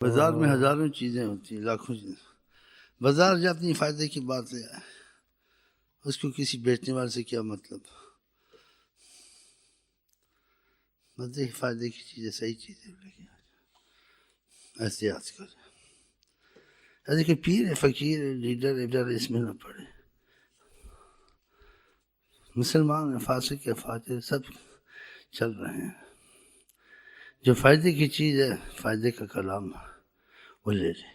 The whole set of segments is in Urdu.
بازار میں ہزاروں چیزیں ہوتی ہیں، لاکھوں چیزیں۔ بازار جو اپنی فائدے کی بات ہے، اس کو کسی بیچنے والے سے کیا مطلب؟ مزے کے فائدے کی چیزیں، صحیح چیزیں احتیاط کریں۔ ایسے کہ پیر ہے، فقیر ہے، لیڈر ہے، اس میں نہ پڑے۔ مسلمان ہے، فاسق ہے، فاجر، سب چل رہے ہیں۔ جو فائدے کی چیز ہے، فائدے کا کلام وہ لے لے۔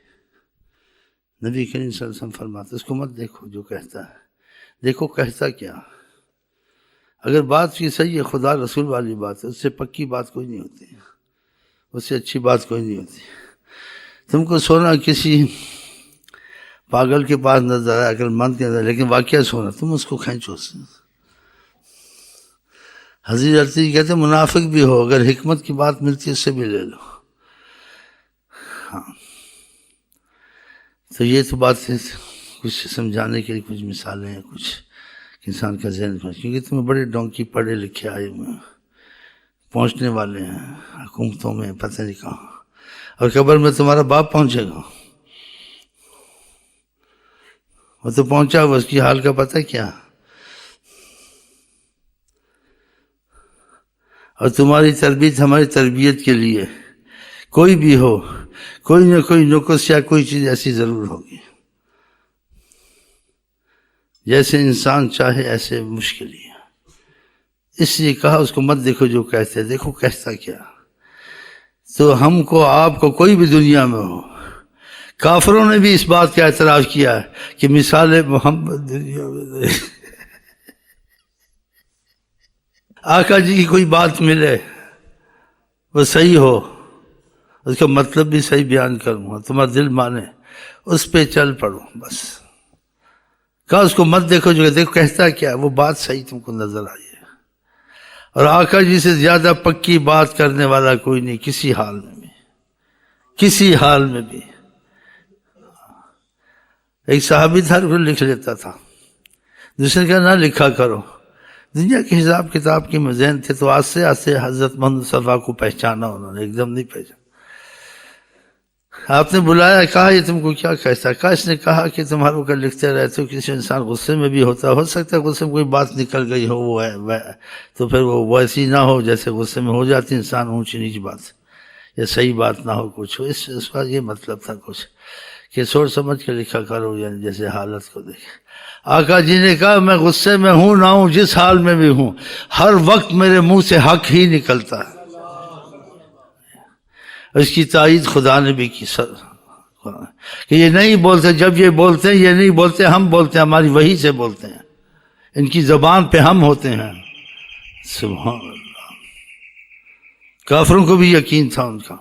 نبی کریم صلی اللہ علیہ وسلم فرماتے اس کو مت دیکھو جو کہتا ہے، دیکھو کہتا کیا۔ اگر بات کی صحیح ہے، خدا رسول والی بات ہے، اس سے پکی بات کوئی نہیں ہوتی، اس سے اچھی بات کوئی نہیں ہوتی۔ تم کو سونا کسی پاگل کے پاس نظر آئے، عقل مند کے نظر، لیکن واقعہ سونا، تم اس کو کھینچو سے۔ حضرت علی کہتے ہیں منافق بھی ہو، اگر حکمت کی بات ملتی ہے اس سے بھی لے لو۔ ہاں، تو یہ تو بات ہے، کچھ سمجھانے کے لیے کچھ مثالیں ہیں، کچھ انسان کا ذہن پہنچ، کیونکہ تمہیں بڑے ڈونکی پڑھے لکھے آئے ہوئے ہیں، پہنچنے والے ہیں حکومتوں میں، پتہ نہیں کہاں، اور قبر میں تمہارا باپ پہنچے گا، وہ تو پہنچا ہوا، اس کی حال کا پتہ کیا؟ اور تمہاری تربیت ہماری تربیت کے لیے کوئی بھی ہو، کوئی نہ کوئی نقص یا کوئی چیز ایسی ضرور ہوگی۔ جیسے انسان چاہے ایسے مشکل ہی ہے، اس لیے کہا اس کو مت دیکھو جو کہتے، دیکھو کہتا کیا۔ تو ہم کو، آپ کو، کوئی بھی دنیا میں ہو، کافروں نے بھی اس بات کا اعتراف کیا ہے کہ مثال محمد دنیا میں آقا جی کی کوئی بات ملے وہ صحیح ہو، اس کا مطلب بھی صحیح بیان کروں گا، تمہارا دل مانے اس پہ چل پڑو بس۔ کہا اس کو مت دیکھو جو دیکھو کہتا کیا، وہ بات صحیح تم کو نظر آئی ہے۔ اور آقا جی سے زیادہ پکی بات کرنے والا کوئی نہیں، کسی حال میں بھی، کسی حال میں بھی۔ ایک صحابی تھا وہ لکھ لیتا تھا، دوسرے کا نہ لکھا کرو۔ دنیا کے حساب کتاب کے مذہن تھے، تو آستے آستے حضرت محمد صفا کو پہچانا انہوں نے، ایک دم نہیں پہچانا۔ آپ نے بلایا، کہا یہ تم کو کیا کہتا؟ کہا اس نے کہا کہ تمہاروں کا لکھتے رہتے ہو، کسی انسان غصے میں بھی ہوتا، ہو سکتا ہے غصے میں کوئی بات نکل گئی ہو، وہ ہے تو پھر وہ ویسی نہ ہو جیسے غصے میں ہو جاتی انسان، اونچی نیچ بات یا صحیح بات نہ ہو کچھ ہو۔ اس کا یہ مطلب تھا کچھ کہ سوچ سمجھ کے لکھا کرو، یعنی جیسے حالت کو دیکھے۔ آقا جی نے کہا میں غصے میں ہوں نہ ہوں، جس حال میں بھی ہوں، ہر وقت میرے منہ سے حق ہی نکلتا ہے۔ اس کی تائید خدا نے بھی کی کہ یہ نہیں بولتے، جب یہ بولتے ہیں یہ نہیں بولتے، ہم بولتے ہیں، ہماری وحی سے بولتے ہیں، ان کی زبان پہ ہم ہوتے ہیں۔ سبحان اللہ، کافروں کو بھی یقین تھا ان کا۔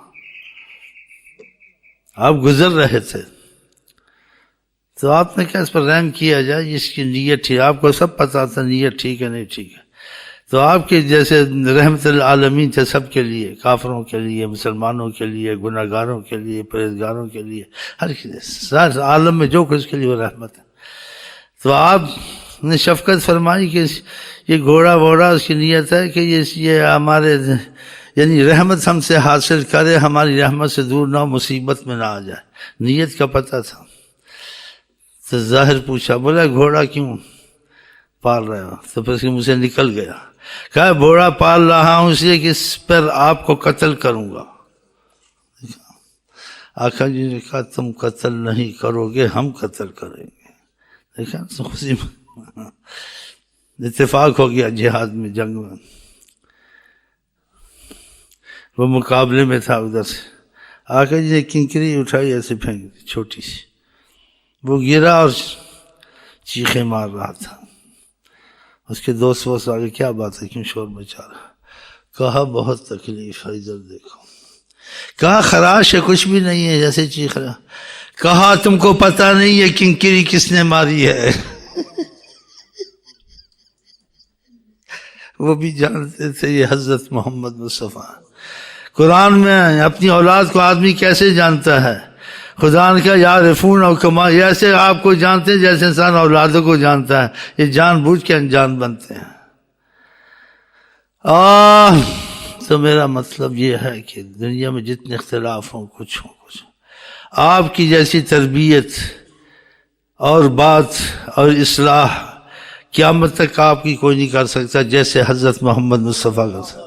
آپ گزر رہے تھے تو آپ نے کہا اس پر رحم کیا جائے، اس کی نیت ٹھیک، آپ کو سب پتا تھا نیت ٹھیک ہے نہیں ٹھیک ہے، تو آپ کے جیسے رحمت العالمین تھے سب کے لیے، کافروں کے لیے، مسلمانوں کے لیے، گناہ گاروں کے لیے، پرہیزگاروں کے لیے، ہر کسی عالم میں جو کچھ کے لیے وہ رحمت ہے۔ تو آپ نے شفقت فرمائی کہ یہ گھوڑا ووڑا اس کی نیت ہے کہ یہ ہمارے یعنی رحمت ہم سے حاصل کرے، ہماری رحمت سے دور نہ ہو، مصیبت میں نہ آ جائے، نیت کا پتہ تھا۔ تو ظاہر پوچھا، بولا گھوڑا کیوں پال رہے ہو؟ تو پھر اس کے منہ سے نکل گیا، کہا گھوڑا پال رہا ہوں اس لیے کہ اس پر آپ کو قتل کروں گا۔ آقا جی نے کہا تم قتل نہیں کرو گے، ہم قتل کریں گے۔ دیکھا خوشی میں اتفاق ہو گیا جہاد میں، جنگ میں، وہ مقابلے میں تھا ادھر سے۔ آقا جی نے کنکری اٹھائی، ایسے پھینک دی چھوٹی سی، وہ گرا اور چیخیں مار رہا تھا۔ اس کے دوست وست آگے کیا بات ہے، کیوں شور مچا رہا؟ کہا بہت تکلیف ہے، ادھر دیکھو۔ کہا خراش ہے، کچھ بھی نہیں ہے، جیسے چیخ رہا۔ کہا تم کو پتہ نہیں ہے کنکری کس نے ماری ہے؟ وہ بھی جانتے تھے یہ حضرت محمد مصطفیٰ۔ قرآن میں اپنی اولاد کو آدمی کیسے جانتا ہے؟ خدا نے کہا یعرفون او کما، ایسے آپ کو جانتے ہیں جیسے انسان اولادوں کو جانتا ہے، یہ جان بوجھ کے انجان بنتے ہیں۔ تو میرا مطلب یہ ہے کہ دنیا میں جتنے اختلاف ہوں، کچھ آپ کی جیسی تربیت اور بات اور اصلاح قیامت تک آپ کی کوئی نہیں کر سکتا جیسے حضرت محمد مصطفیٰ کا تھا۔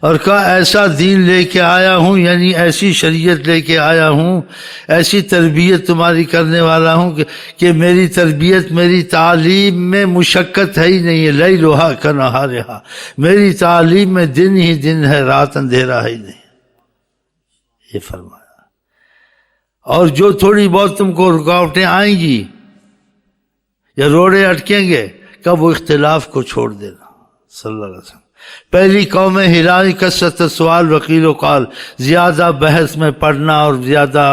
اور کہا ایسا دین لے کے آیا ہوں، یعنی ایسی شریعت لے کے آیا ہوں، ایسی تربیت تمہاری کرنے والا ہوں کہ میری تربیت، میری تعلیم میں مشقت ہے ہی نہیں ہے، لیلھا کنہارھا، میری تعلیم میں دن ہی دن ہے، رات اندھیرا ہے ہی نہیں، یہ فرمایا۔ اور جو تھوڑی بہت تم کو رکاوٹیں آئیں گی یا روڑے اٹکیں گے، کب وہ اختلاف کو چھوڑ دینا۔ صلی اللہ علیہ وسلم پہلی قوم ہلاکی کثرت سوال وقیل و قال، زیادہ بحث میں پڑھنا اور زیادہ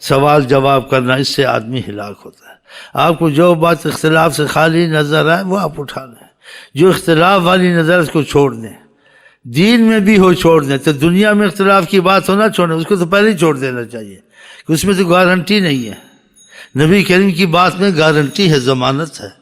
سوال جواب کرنا، اس سے آدمی ہلاک ہوتا ہے۔ آپ کو جو بات اختلاف سے خالی نظر آئے وہ آپ اٹھا لیں، جو اختلاف والی نظر اس کو چھوڑ دیں، دین میں بھی ہو چھوڑ دیں۔ تو دنیا میں اختلاف کی بات ہونا چھوڑیں، اس کو تو پہلے ہی چھوڑ دینا چاہیے کہ اس میں تو گارنٹی نہیں ہے۔ نبی کریم کی بات میں گارنٹی ہے، ضمانت ہے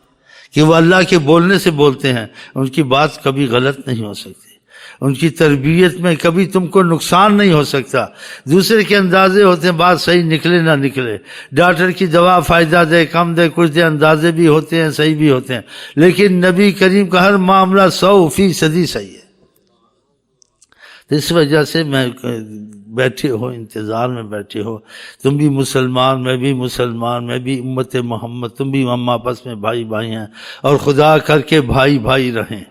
کہ وہ اللہ کے بولنے سے بولتے ہیں، ان کی بات کبھی غلط نہیں ہو سکتی، ان کی تربیت میں کبھی تم کو نقصان نہیں ہو سکتا۔ دوسرے کے اندازے ہوتے ہیں، بات صحیح نکلے نہ نکلے، ڈاکٹر کی دوا فائدہ دے کم دے کچھ دے، اندازے بھی ہوتے ہیں، صحیح بھی ہوتے ہیں، لیکن نبی کریم کا ہر معاملہ 100% صحیح ہے۔ تو اس وجہ سے میں بیٹھے ہو، انتظار میں بیٹھے ہو، تم بھی مسلمان، میں بھی مسلمان، میں بھی امت محمد، تم بھی ہم آپس میں بھائی بھائی ہیں، اور خدا کر کے بھائی بھائی رہیں۔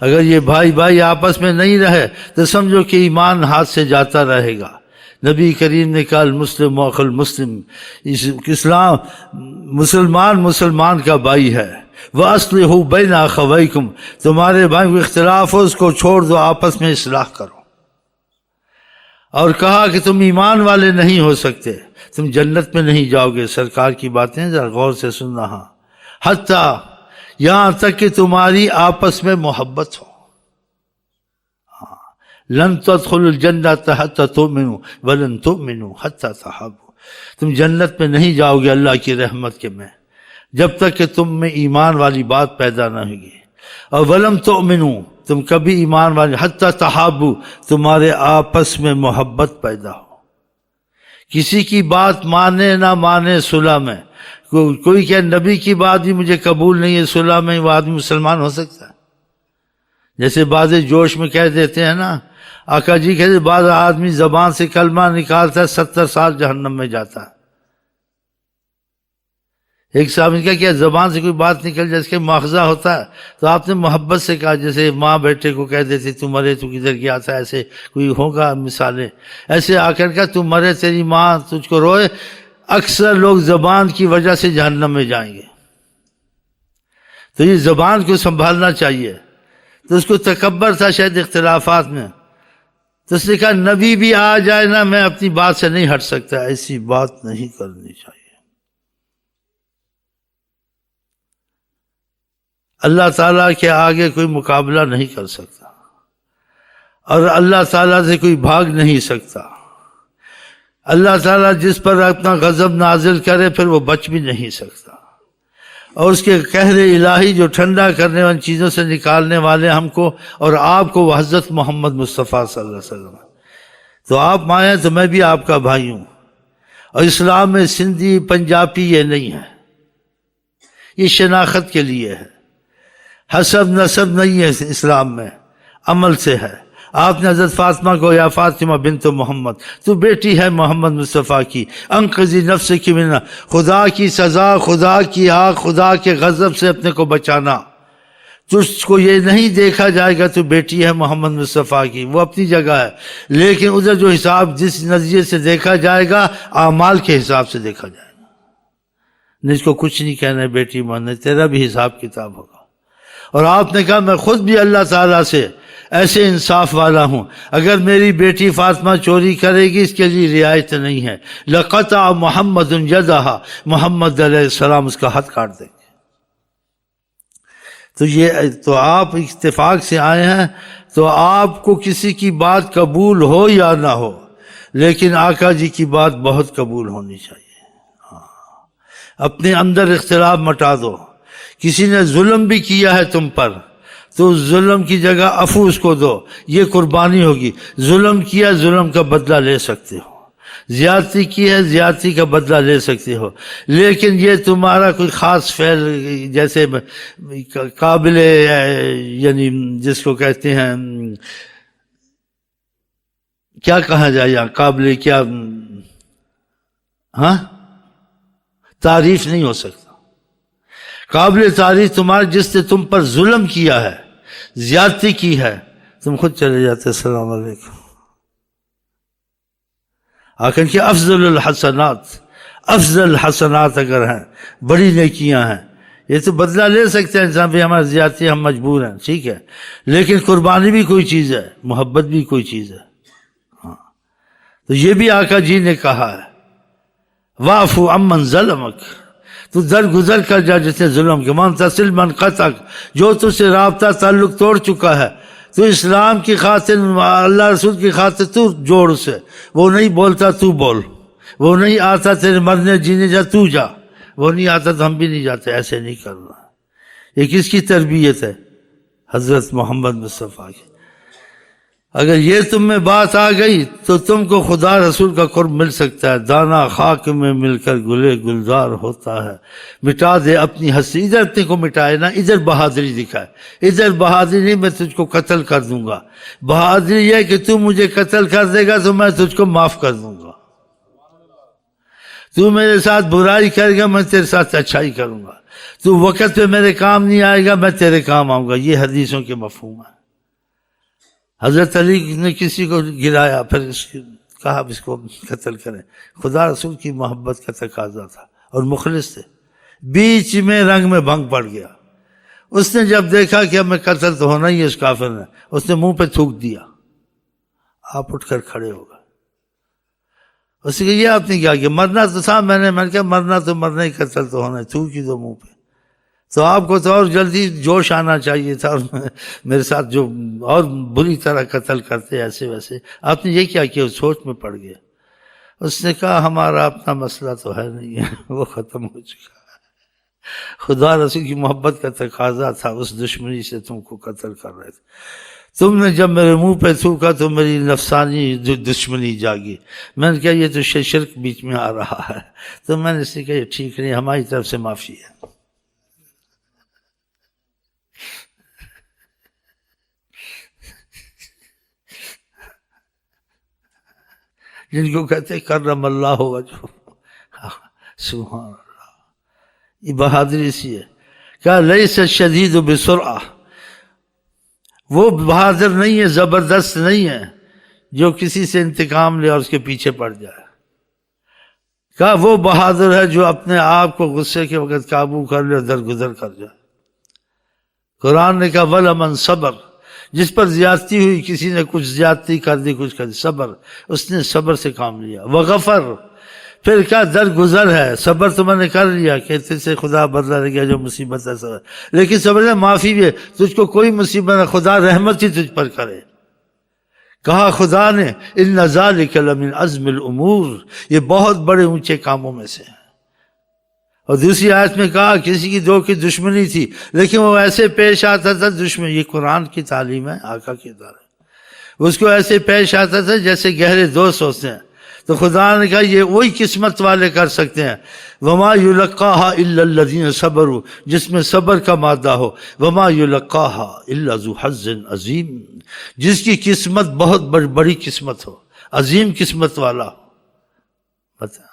اگر یہ بھائی بھائی آپس میں نہیں رہے تو سمجھو کہ ایمان ہاتھ سے جاتا رہے گا۔ نبی کریم نے کہا المسلم اخو المسلم، اسلام مسلمان مسلمان کا بھائی ہے۔ وَأَصْلِحُوا بَيْنَ أَخَوَيْكُمْ، تمہارے بھائی کو اختلاف ہو اس کو چھوڑ دو، آپس میں اصلاح کرو۔ اور کہا کہ تم ایمان والے نہیں ہو سکتے، تم جنت میں نہیں جاؤ گے۔ سرکار کی باتیں ذرا غور سے سننا، ہاں، حتیٰ یہاں تک کہ تمہاری آپس میں محبت ہو۔ لن تدخلوا الجنۃ حتیٰ تؤمنوا ولن تؤمنوا حتیٰ تحابوا، تم جنت میں نہیں جاؤ گے اللہ کی رحمت کے میں جب تک کہ تم میں ایمان والی بات پیدا نہ ہوگی، اور ولم تؤمنوا، تم کبھی ایمان والے، حتیٰ تحابوا، تمہارے آپس میں محبت پیدا ہو۔ کسی کی بات مانے نہ مانے صلح میں، کوئی کہ نبی کی بات بھی مجھے قبول نہیں ہے، صلح میں وہ آدمی مسلمان ہو سکتا ہے؟ جیسے بعض جوش میں کہہ دیتے ہیں نا، آقا جی کہتے بعض آدمی زبان سے کلمہ نکالتا ہے 70 سال جہنم میں جاتا ہے۔ ایک صاحب نے کہا کہ زبان سے کوئی بات نکل جائے اس کے مواخذہ ہوتا ہے، تو آپ نے محبت سے کہا، جیسے ماں بیٹے کو کہہ دیتی تو مرے تو کدھر گیا تھا، ایسے کوئی ہوگا مثالیں، ایسے آ کر کا تو مرے تیری ماں تجھ کو روئے۔ اکثر لوگ زبان کی وجہ سے جہنم میں جائیں گے، تو یہ زبان کو سنبھالنا چاہیے۔ تو اس کو تکبر تھا شاید اختلافات میں، تو اس نے کہا نبی بھی آ جائے نا میں اپنی بات سے نہیں ہٹ سکتا، ایسی بات نہیں کرنی چاہیے۔ اللہ تعالیٰ کے آگے کوئی مقابلہ نہیں کر سکتا، اور اللہ تعالیٰ سے کوئی بھاگ نہیں سکتا۔ اللہ تعالیٰ جس پر اپنا غضب نازل کرے پھر وہ بچ بھی نہیں سکتا، اور اس کے قہر الہی جو ٹھنڈا کرنے والی چیزوں سے نکالنے والے ہم کو اور آپ کو وہ حضرت محمد مصطفیٰ صلی اللہ علیہ وسلم۔ تو آپ ماں ہیں تو میں بھی آپ کا بھائی ہوں، اور اسلام میں سندھی پنجابی یہ نہیں ہے، یہ شناخت کے لیے ہے، حسب نسب نہیں ہے اسلام میں، عمل سے ہے۔ آپ نے حضرت فاطمہ کو یا فاطمہ بنت محمد، تو بیٹی ہے محمد مصطفیٰ کی، انقذی نفسک من، خدا کی سزا، خدا کی آگ، خدا کے غضب سے اپنے کو بچانا۔ تجھ کو یہ نہیں دیکھا جائے گا تو بیٹی ہے محمد مصطفیٰ کی، وہ اپنی جگہ ہے، لیکن ادھر جو حساب جس نظریے سے دیکھا جائے گا اعمال کے حساب سے دیکھا جائے گا۔ جس کو کچھ نہیں کہنا ہے بیٹی ماننے، تیرا بھی حساب کتاب ہوگا۔ اور آپ نے کہا میں خود بھی اللہ تعالیٰ سے ایسے انصاف والا ہوں، اگر میری بیٹی فاطمہ چوری کرے گی اس کے لیے رعایت نہیں ہے، لقطع محمد یدہا، محمد علیہ السلام اس کا ہاتھ کاٹ دیں گے۔ تو آپ اتفاق سے آئے ہیں، تو آپ کو کسی کی بات قبول ہو یا نہ ہو، لیکن آقا جی کی بات بہت قبول ہونی چاہیے۔ اپنے اندر اختلاف مٹا دو۔ کسی نے ظلم بھی کیا ہے تم پر تو ظلم کی جگہ عفو اس کو دو، یہ قربانی ہوگی۔ ظلم کیا، ظلم کا بدلہ لے سکتے ہو۔ زیادتی کی ہے، زیادتی کا بدلہ لے سکتے ہو، لیکن یہ تمہارا کوئی خاص فعل جیسے قابل یعنی جس کو کہتے ہیں کیا کہا جائے یا قابل کیا ہاں تعریف نہیں ہو سکتا. قابل تعریف تمہارا جس نے تم پر ظلم کیا ہے، زیادتی کی ہے، تم خود چلے جاتے السلام علیکم. آخر کہ افضل الحسنات اگر ہیں، بڑی نیکیاں ہیں، یہ تو بدلہ لے سکتے ہیں انسان بھی، ہماری زیادتی ہم مجبور ہیں، ٹھیک ہے، لیکن قربانی بھی کوئی چیز ہے، محبت بھی کوئی چیز ہے. ہاں تو یہ بھی آقا جی نے کہا ہے واعفو عمن ظلمک، تو درگزر کر جا جس نے ظلم کیا، من تصل من قطعک، جو تجھ سے رابطہ تعلق توڑ چکا ہے، تو اسلام کی خاطر اللہ رسول کی خاطر تو جوڑ اسے. وہ نہیں بولتا تو بول، وہ نہیں آتا تیرے مرنے جینے جا تو جا، وہ نہیں آتا تو ہم بھی نہیں جاتے، ایسے نہیں کرنا. یہ کس کی تربیت ہے؟ حضرت محمد مصطفیٰ کی. اگر یہ تم میں بات آ گئی تو تم کو خدا رسول کا قرب مل سکتا ہے. دانا خاک میں مل کر گلے گلزار ہوتا ہے، مٹا دے اپنی ہستی. ادھر اپنے کو مٹائے نا، ادھر بہادری دکھائے. ادھر بہادری نہیں میں تجھ کو قتل کر دوں گا، بہادری یہ کہ تو مجھے قتل کر دے گا تو میں تجھ کو معاف کر دوں گا. تو میرے ساتھ برائی کرے گا، میں تیرے ساتھ اچھائی کروں گا. تو وقت پہ میرے کام نہیں آئے گا، میں تیرے کام آؤں گا. یہ حدیثوں کے مفہوم ہے. حضرت علی نے کسی کو گرایا، پھر کہا اب اس کو قتل کریں. خدا رسول کی محبت کا تقاضا تھا اور مخلص تھے. بیچ میں رنگ میں بھنگ پڑ گیا. اس نے جب دیکھا کہ اب میں قتل تو ہونا ہی ہے اس کافر نے، اس نے منہ پہ تھوک دیا. آپ اٹھ کر کھڑے ہو گئے. اس نے کہا یہ آپ نے کیا مرنا تو تھا، میں نے کہا مرنا تو مرنا ہی، قتل تو ہونا ہے، تھوک ہی دو منہ پہ. تو آپ کو تو اور جلدی جوش آنا چاہیے تھا، اور میرے ساتھ جو اور بری طرح قتل کرتے ایسے ویسے، آپ نے یہ کیا کیا؟ سوچ میں پڑ گیا. اس نے کہا ہمارا اپنا مسئلہ تو ہے نہیں ہے، وہ ختم ہو چکا ہے. خدا رسول کی محبت کا تقاضا تھا، اس دشمنی سے تم کو قتل کر رہے تھے. تم نے جب میرے منہ پہ تھوکا تو میری نفسانی دشمنی جاگی. میں نے کہا یہ تو شرک بیچ میں آ رہا ہے. تو میں نے اس سے کہا یہ ٹھیک نہیں، ہماری طرف سے معافی ہے. جن کو کہتے ہیں کرم اللہ وجہ، سبحان اللہ، یہ بہادری سی ہے. کہا لیس الشدید بسرعہ، وہ بہادر نہیں ہے، زبردست نہیں ہے جو کسی سے انتقام لے اور اس کے پیچھے پڑ جائے. کہا وہ بہادر ہے جو اپنے آپ کو غصے کے وقت قابو کر لے اور درگزر کر جائے. قرآن نے کہا وَلَمَنْ صبر، جس پر زیادتی ہوئی، کسی نے کچھ زیادتی کر دی، کچھ کر دی، صبر، اس نے صبر سے کام لیا. وغفر، پھر کیا درگزر ہے. صبر تو میں نے کر لیا کہ تجھ سے خدا بدلہ لے گیا جو مصیبت ہے صبر، لیکن صبر میں معافی بھی ہے. تجھ کو کوئی مصیبت نہ، خدا رحمت ہی تجھ پر کرے. کہا خدا نے ان ذالک لمن عزم الامور، یہ بہت بڑے اونچے کاموں میں سے ہے. اور دوسری آیت میں کہا کسی کی دو کی دشمنی تھی لیکن وہ ایسے پیش آتا تھا، دشمن، یہ قرآن کی تعلیم ہے، آقا کی تعلیم، اس کو ایسے پیش آتا تھا جیسے گہرے دوست ہوتے ہیں. تو خدا نے کہا یہ وہی قسمت والے کر سکتے ہیں. وما یلقاها الا الذین صبروا، جس میں صبر کا مادہ ہو. وما یلقاها الا ذو حظ عظیم، جس کی قسمت بہت بڑی قسمت ہو، عظیم قسمت والا ہو. بتا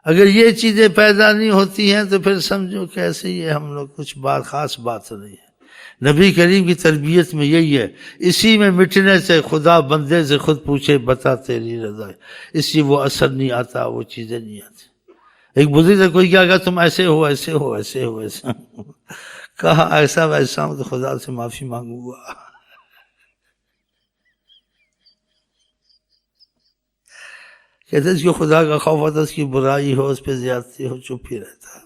اگر یہ چیزیں پیدا نہیں ہوتی ہیں تو پھر سمجھو کیسے یہ ہم لوگ کچھ بات خاص بات نہیں ہے. نبی کریم کی تربیت میں یہی ہے. اسی میں مٹنے سے خدا بندے سے خود پوچھے بتا تیری رضا، اسی وہ اثر نہیں آتا، وہ چیزیں نہیں آتی. ایک بزرگ سے کوئی کیا کہا تم ایسے ہو ایسے ہو ایسے ہو ایسا ہو، کہا ایسا ویسا ہوں تو خدا سے معافی مانگوں گا. کہتے اس کو خدا کا خوف ہوتا، اس کی برائی ہو، اس پہ زیادتی ہو، چپ ہی رہتا.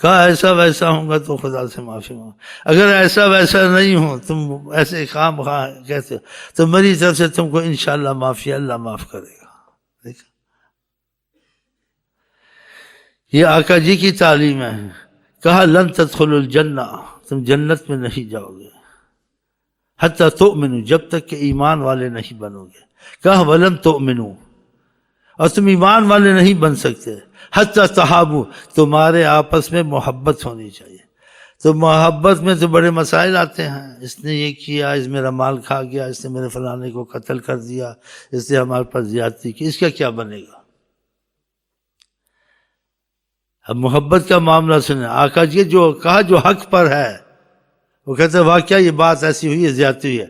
کہا ایسا ویسا ہوں گا تو خدا سے معافی مانگو. اگر ایسا ویسا نہیں ہو، تم ایسے خام خواہ کہتے ہو، تو میری طرف سے تم کو انشاءاللہ معافی، اللہ معاف کرے گا. دیکھا یہ آقا جی کی تعلیم ہے. کہا لن تدخلوا الجنہ، تم جنت میں نہیں جاؤ گے حتی تؤمنوا، جب تک کہ ایمان والے نہیں بنو گے. کہا ولن تؤمنوا، اور تم ایمان والے نہیں بن سکتے حتی تحابو، تمہارے آپس میں محبت ہونی چاہیے۔ تو محبت میں تو بڑے مسائل آتے ہیں، اس نے یہ کیا، اس میرا مال کھا گیا، اس نے میرے فلانے کو قتل کر دیا، اس نے ہمارے پر زیادتی کی، اس کا کیا بنے گا؟ اب محبت کا معاملہ سنیں، آقا جی جو کہا جو حق پر ہے، وہ کہتے ہیں واقعہ یہ بات ایسی ہوئی ہے، زیادتی ہوئی ہے،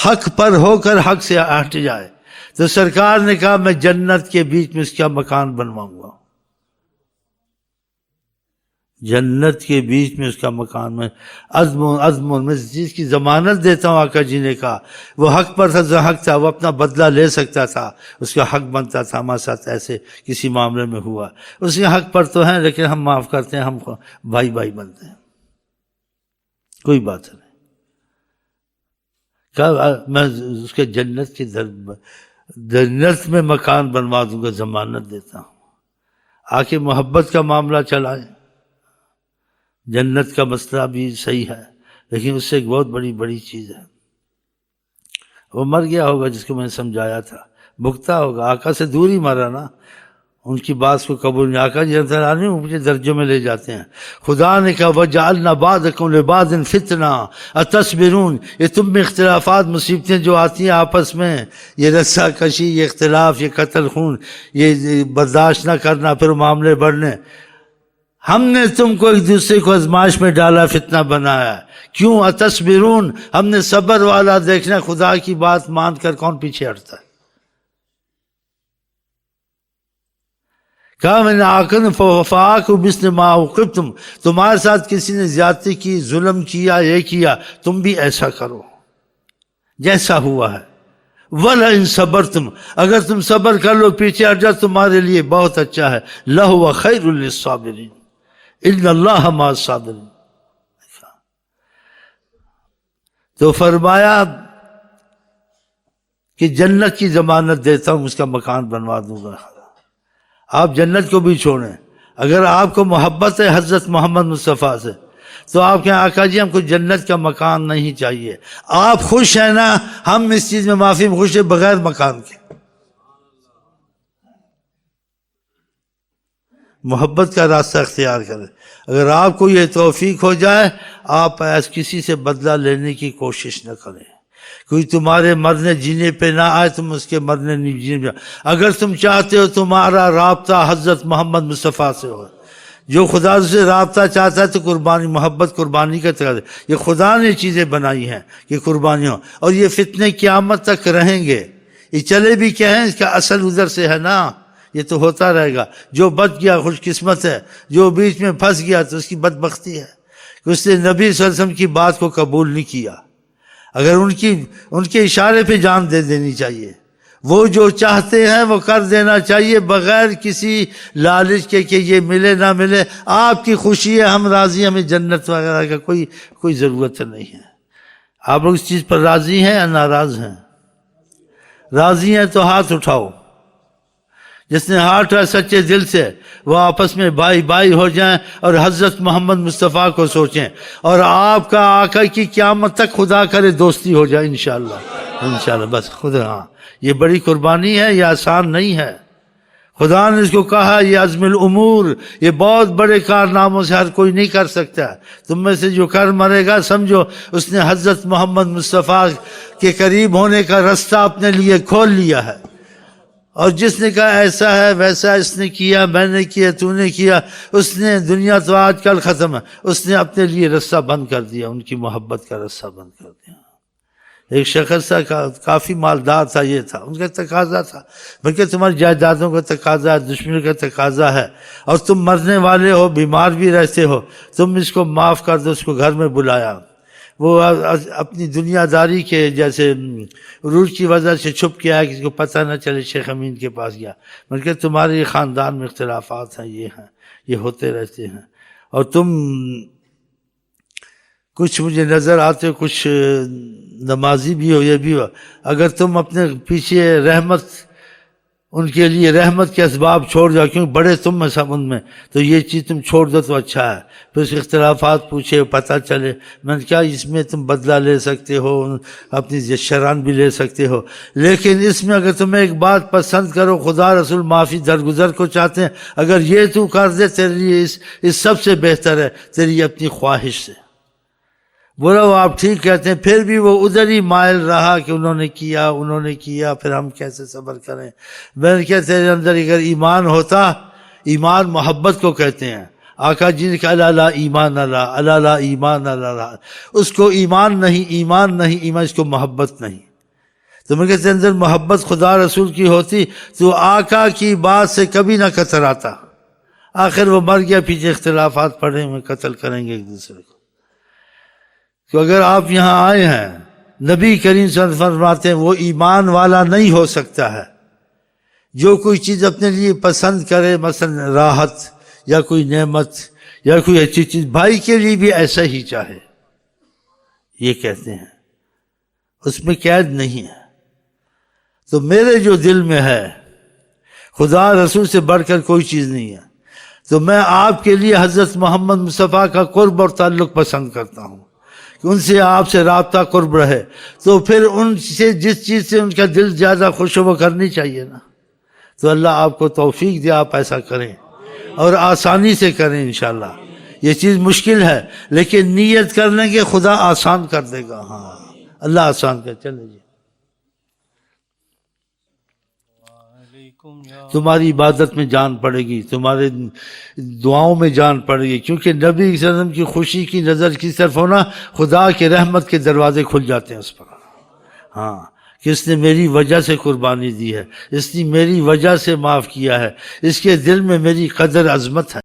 حق پر ہو کر حق سے ہٹ جائے تو سرکار نے کہا میں جنت کے بیچ میں اس کا مکان بنواؤں گا، جنت کے بیچ میں اس کا مکان، میں عزم میں اس چیز کی ضمانت دیتا ہوں۔ آقا جی نے کہا وہ حق پر تھا، جو حق تھا وہ اپنا بدلہ لے سکتا تھا، اس کا حق بنتا تھا، ہمارے ساتھ ایسے کسی معاملے میں ہوا، اس کے حق پر تو ہیں لیکن ہم معاف کرتے ہیں، ہم بھائی بھائی بنتے ہیں، کوئی بات نہیں۔ کہا میں اس کے جنت میں مکان بنوا دوں گا، ضمانت دیتا ہوں۔ آ کے محبت کا معاملہ چلائے، جنت کا مسئلہ بھی صحیح ہے، لیکن اس سے ایک بہت بڑی چیز ہے، وہ مر گیا ہوگا جس کو میں نے سمجھایا تھا، بھگتا ہوگا، آقا سے دور ہی مرا نا، ان کی بات کو قبول نہیں۔ آقا جی مجھے درجوں میں لے جاتے ہیں، خدا نے کہا وَجَعَلْنَا بَعْضَكُمْ لِبَعْضٍ فِتْنَةً أَتَصْبِرُونَ، یہ تم میں اختلافات، مصیبتیں جو آتی ہیں آپس میں، یہ رسہ کشی، یہ اختلاف، یہ قتل خون، یہ برداشت نہ کرنا، پھر معاملے بڑھنے، ہم نے تم کو ایک دوسرے کو آزمائش میں ڈالا، فتنہ بنایا، کیوں؟ اتصبرون، ہم نے صبر والا دیکھنا، خدا کی بات مان کر کون پیچھے ہٹتا ہے؟ کہا میں نے آقن فَوَفَاكُ بِسْنِ مَا عُوقِبْتُمْ، تمہارے ساتھ کسی نے زیادتی کی، ظلم کیا، یہ کیا، تم بھی ایسا کرو جیسا ہوا ہے۔ وَلَئِن صَبَرْتُمْ، اگر تم صبر کر لو، پیچھے ہٹ جاؤ، تمہارے لیے بہت اچھا ہے، لَهُوَ خَيْرٌ لِلصَّابِرِينَ إِنَّ اللَّهَ مَعَ الصَّابِرِينَ۔ تو فرمایا کہ جنت کی ضمانت دیتا ہوں، اس کا مکان بنوا دوں گا۔ آپ جنت کو بھی چھوڑیں، اگر آپ کو محبت ہے حضرت محمد مصطفیٰ سے تو آپ کہیں آقا جی ہم کو جنت کا مکان نہیں چاہیے، آپ خوش ہیں نا، ہم اس چیز میں معافی میں خوش ہیں، بغیر مکان کے۔ محبت کا راستہ اختیار کریں، اگر آپ کو یہ توفیق ہو جائے، آپ ایسے کسی سے بدلہ لینے کی کوشش نہ کریں، کوئی تمہارے مرنے جینے پہ نہ آئے، تم اس کے مرنے جینے پہ، اگر تم چاہتے ہو تمہارا رابطہ حضرت محمد مصطفیٰ سے ہو، جو خدا سے رابطہ چاہتا ہے تو قربانی، محبت قربانی کا تقاضا، یہ خدا نے چیزیں بنائی ہیں کہ قربانی ہو، اور یہ فتنے قیامت تک رہیں گے، یہ چلے بھی کیا ہیں، اس کا اصل ادھر سے ہے نا، یہ تو ہوتا رہے گا، جو بچ گیا خوش قسمت ہے، جو بیچ میں پھنس گیا تو اس کی بدبختی ہے کہ اس نے نبی صلی اللہ علیہ وسلم کی بات کو قبول نہیں کیا۔ اگر ان کے اشارے پہ جان دے دینی چاہیے، وہ جو چاہتے ہیں وہ کر دینا چاہیے، بغیر کسی لالچ کے کہ یہ ملے نہ ملے، آپ کی خوشی ہے، ہم راضی ہیں، ہمیں جنت وغیرہ کا کوئی ضرورت نہیں ہے۔ آپ لوگ اس چیز پر راضی ہیں یا ناراض ہیں؟ راضی ہیں تو ہاتھ اٹھاؤ، جس نے ہاتھ ہے سچے دل سے، وہ آپس میں بھائی بھائی ہو جائیں اور حضرت محمد مصطفیٰ کو سوچیں، اور آپ کا آقا کی قیامت تک خدا کرے دوستی ہو جائے انشاءاللہ بس خدا۔ ہاں یہ بڑی قربانی ہے، یہ آسان نہیں ہے، خدا نے اس کو کہا یہ عزم الامور، یہ بہت بڑے کارناموں سے ہر کوئی نہیں کر سکتا، تم میں سے جو کر مرے گا سمجھو اس نے حضرت محمد مصطفیٰ کے قریب ہونے کا رستہ اپنے لیے کھول لیا ہے، اور جس نے کہا ایسا ہے ویسا، اس نے کیا، میں نے کیا، تو نے کیا، اس نے، دنیا تو آج کل ختم ہے، اس نے اپنے لیے رستہ بند کر دیا، ان کی محبت کا رستہ بند کر دیا۔ ایک شخص تھا، کافی مالدار تھا، یہ تھا ان کا تقاضا تھا، بلکہ تمہاری جائیدادوں کا تقاضا ہے، دشمنوں کا تقاضا ہے، اور تم مرنے والے ہو، بیمار بھی رہتے ہو، تم اس کو معاف کر دو۔ اس کو گھر میں بلایا، وہ اپنی دنیا داری کے جیسے عروج کی وجہ سے چھپ کے آیا، کسی کو پتہ نہ چلے، شیخ امین کے پاس گیا، بلکہ تمہارے خاندان میں اختلافات ہیں، یہ ہوتے رہتے ہیں، اور تم کچھ مجھے نظر آتے ہو، کچھ نمازی بھی ہو، یہ بھی ہو، اگر تم اپنے پیچھے رحمت ان کے لیے رحمت کے اسباب چھوڑ جاؤ، کیونکہ بڑے تم میں سب ان میں، تو یہ چیز تم چھوڑ دو تو اچھا ہے۔ پھر اس کے اختلافات پوچھے، پتہ چلے، میں نے کہا اس میں تم بدلہ لے سکتے ہو، اپنی شران بھی لے سکتے ہو، لیکن اس میں اگر تمہیں ایک بات پسند کرو، خدا رسول معافی درگزر کو چاہتے ہیں، اگر یہ تو کر دے تیرے لیے اس سب سے بہتر ہے تیری اپنی خواہش سے۔ بولا وہ آپ ٹھیک کہتے ہیں، پھر بھی وہ ادھر ہی مائل رہا کہ انہوں نے کیا، پھر ہم کیسے صبر کریں؟ میں نے کہا تیرے اندر اگر ایمان ہوتا، ایمان محبت کو کہتے ہیں، آقا جی نے کہا الا لا ایمان اللہ، الا لا ایمان اللہ، اس کو ایمان نہیں، اس کو محبت نہیں۔ تو میں کہتے اندر محبت خدا رسول کی ہوتی تو آقا کی بات سے کبھی نہ کتراتا۔ آخر وہ مر گیا، پیچھے اختلافات پڑے ہوئے، قتل کریں گے ایک دوسرے کو۔ تو اگر آپ یہاں آئے ہیں، نبی کریم صلی اللہ علیہ وسلم فرماتے ہیں وہ ایمان والا نہیں ہو سکتا ہے جو کوئی چیز اپنے لیے پسند کرے، مثلا راحت یا کوئی نعمت یا کوئی اچھی چیز، بھائی کے لیے بھی ایسا ہی چاہے، یہ کہتے ہیں اس میں قید نہیں ہے۔ تو میرے جو دل میں ہے خدا رسول سے بڑھ کر کوئی چیز نہیں ہے، تو میں آپ کے لیے حضرت محمد مصطفیٰ کا قرب اور تعلق پسند کرتا ہوں کہ ان سے آپ سے رابطہ قرب رہے، تو پھر ان سے جس چیز سے ان کا دل زیادہ خوش ہو وہ کرنی چاہیے نا۔ تو اللہ آپ کو توفیق دے، آپ ایسا کریں اور آسانی سے کریں انشاءاللہ۔ یہ چیز مشکل ہے لیکن نیت کر لیں گے خدا آسان کر دے گا۔ ہاں اللہ آسان کر، چلے جی۔ تمہاری عبادت میں جان پڑے گی، تمہارے دعاؤں میں جان پڑے گی، کیونکہ نبی صلی اللہ علیہ وسلم کی خوشی کی نظر کی طرف ہونا، خدا کے رحمت کے دروازے کھل جاتے ہیں اس پر۔ ہاں کہ اس نے میری وجہ سے قربانی دی ہے، اس نے میری وجہ سے معاف کیا ہے، اس کے دل میں میری قدر عظمت ہے۔